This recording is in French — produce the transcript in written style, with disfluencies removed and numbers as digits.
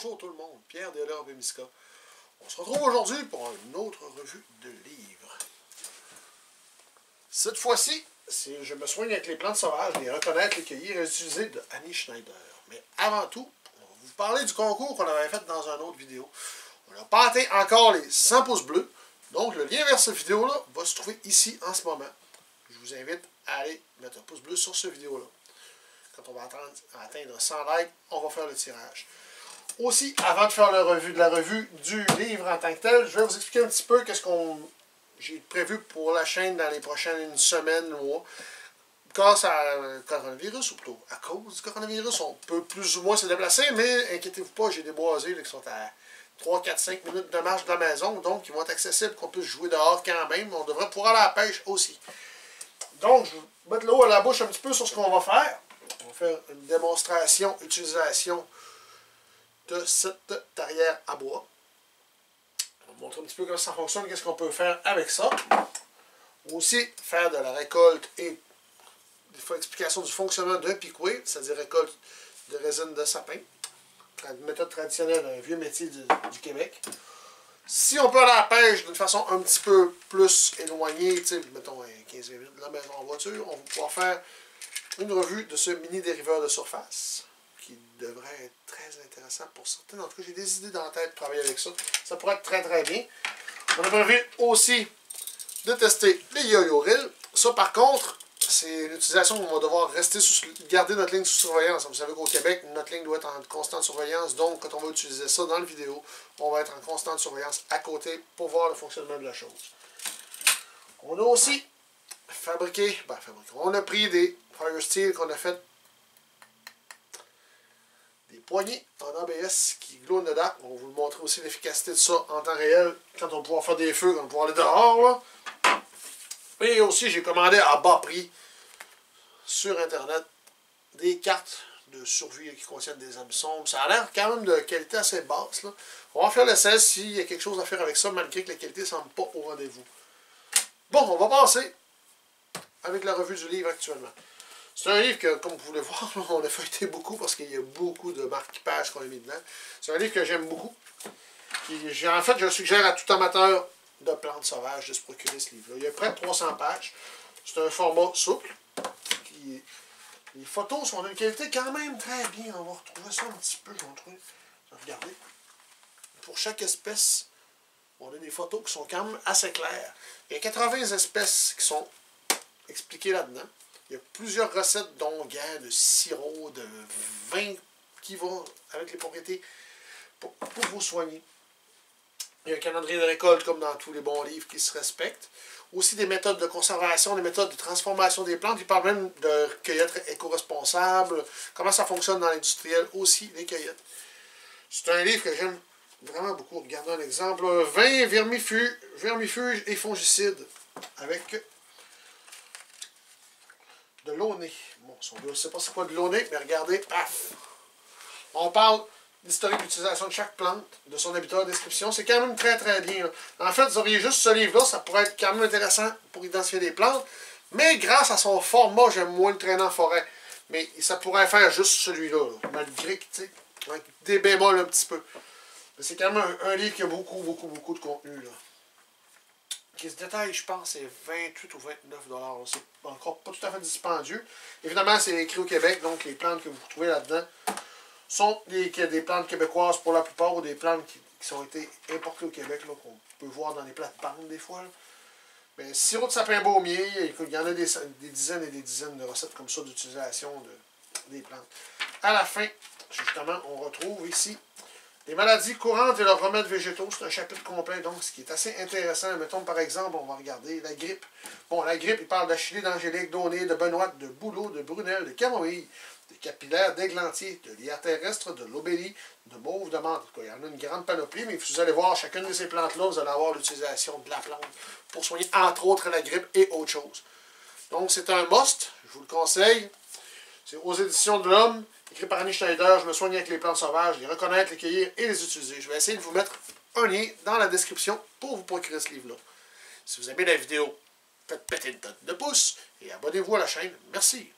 Bonjour tout le monde, Pierre Delors-Bémisca. On se retrouve aujourd'hui pour une autre revue de livres. Cette fois-ci, je me soigne avec les plantes sauvages, les reconnaître, les cueillir et les utiliser de Annie Schneider. Mais avant tout, on va vous parler du concours qu'on avait fait dans une autre vidéo. On a pâté encore les 100 pouces bleus. Donc le lien vers cette vidéo-là va se trouver ici en ce moment. Je vous invite à aller mettre un pouce bleu sur cette vidéo-là. Quand on va atteindre 100 likes, on va faire le tirage. Aussi, avant de faire la revue du livre en tant que tel, je vais vous expliquer un petit peu qu'est-ce qu'on j'ai prévu pour la chaîne dans les prochaines semaines, mois. Grâce à coronavirus, ou plutôt à cause du coronavirus, on peut plus ou moins se déplacer, mais inquiétez-vous pas, j'ai des boisés là, qui sont à 3, 4, 5 minutes de marche de la maison, donc ils vont être accessibles, qu'on puisse jouer dehors quand même. On devrait pouvoir aller à la pêche aussi. Donc, je vais vous mettre l'eau à la bouche un petit peu sur ce qu'on va faire. On va faire une démonstration, utilisation de cette tarière à bois. On va vous montrer un petit peu comment ça fonctionne, qu'est-ce qu'on peut faire avec ça. Aussi, faire de la récolte et des fois explication du fonctionnement d'un piquet, c'est-à-dire récolte de résine de sapin. Méthode traditionnelle, un vieux métier du Québec. Si on peut aller à la pêche d'une façon un petit peu plus éloignée, mettons 15 minutes de la maison en voiture, on va pouvoir faire une revue de ce mini dériveur de surface qui devrait être très intéressant pour certains. En tout cas, j'ai des idées dans la tête de travailler avec ça. Ça pourrait être très très bien. On a prévu aussi de tester les yo-yo reels. Ça par contre, c'est une utilisation où on va devoir garder notre ligne sous surveillance. Vous savez qu'au Québec, notre ligne doit être en constante surveillance. Donc, quand on va utiliser ça dans la vidéo, on va être en constante surveillance à côté pour voir le fonctionnement de la chose. On a aussi on a pris des Fire Steel qu'on a fait des poignées en ABS qui glowent dedans. On va vous montrer aussi l'efficacité de ça en temps réel quand on va pouvoir faire des feux, quand on va pouvoir aller dehors. Là. Et aussi, j'ai commandé à bas prix sur Internet des cartes de survie qui contiennent des hameçons. Ça a l'air quand même de qualité assez basse. Là. On va faire l'essai s'il y a quelque chose à faire avec ça, malgré que la qualité ne semble pas au rendez-vous. Bon, on va passer avec la revue du livre actuellement. C'est un livre que, comme vous pouvez voir, on a feuilleté beaucoup parce qu'il y a beaucoup de marque-pages qu'on a mis dedans. C'est un livre que j'aime beaucoup. En fait, je suggère à tout amateur de plantes sauvages de se procurer ce livre-là. Il y a près de 300 pages. C'est un format souple. Les photos sont d'une qualité quand même très bien. On va retrouver ça un petit peu, je vais retrouver. Regardez. Pour chaque espèce, on a des photos qui sont quand même assez claires. Il y a 80 espèces qui sont expliquées là-dedans. Il y a plusieurs recettes d'onguents, de sirop, de vin qui vont avec les propriétés pour vous soigner. Il y a un calendrier de récolte comme dans tous les bons livres qui se respectent. Aussi des méthodes de conservation, des méthodes de transformation des plantes. Il parle même de cueillette éco-responsable, comment ça fonctionne dans l'industriel aussi, les cueillettes. C'est un livre que j'aime vraiment beaucoup. Regardez un exemple. 20 vermifuges et fongicides avec de l'eau-nez. Bon, on ne sait pas c'est quoi de l'eau-nez, mais regardez, paf! On parle d'historique d'utilisation de chaque plante, de son habitat, description. C'est quand même très très bien. Là. En fait, vous auriez juste ce livre-là, ça pourrait être quand même intéressant pour identifier des plantes. Mais grâce à son format, j'aime moins le traîner en forêt. Mais ça pourrait faire juste celui-là, malgré que, tu sais, avec des bémols un petit peu. Mais c'est quand même un livre qui a beaucoup de contenu. Là. Qui se détaille, je pense, c'est 28 ou 29 $. C'est encore pas tout à fait dispendieux. Évidemment, c'est écrit au Québec, donc les plantes que vous retrouvez là-dedans sont des plantes québécoises pour la plupart, ou des plantes qui ont été importées au Québec, qu'on peut voir dans les plates-bandes des fois. Là. Mais sirop de sapin baumier, il y en a des dizaines et des dizaines de recettes comme ça d'utilisation des plantes. À la fin, justement, on retrouve ici les maladies courantes et leurs remèdes végétaux. C'est un chapitre complet, donc, ce qui est assez intéressant. Mettons, par exemple, on va regarder la grippe. Bon, la grippe, il parle d'achillée, d'angélique, d'aunée, de benoîte, de bouleau, de brunelle, de camomille, de capillaire, d'églantier, de lierre terrestre, de lobélie, de mauve, de menthe. Il y en a une grande panoplie, mais vous allez voir, chacune de ces plantes-là, vous allez avoir l'utilisation de la plante pour soigner, entre autres, la grippe et autre chose. Donc, c'est un must, je vous le conseille. C'est aux éditions de l'Homme, écrit par Annie Schneider. Je me soigne avec les plantes sauvages, les reconnaître, les cueillir et les utiliser. Je vais essayer de vous mettre un lien dans la description pour vous procurer ce livre-là. Si vous aimez la vidéo, faites péter une tonne de pouces et abonnez-vous à la chaîne. Merci.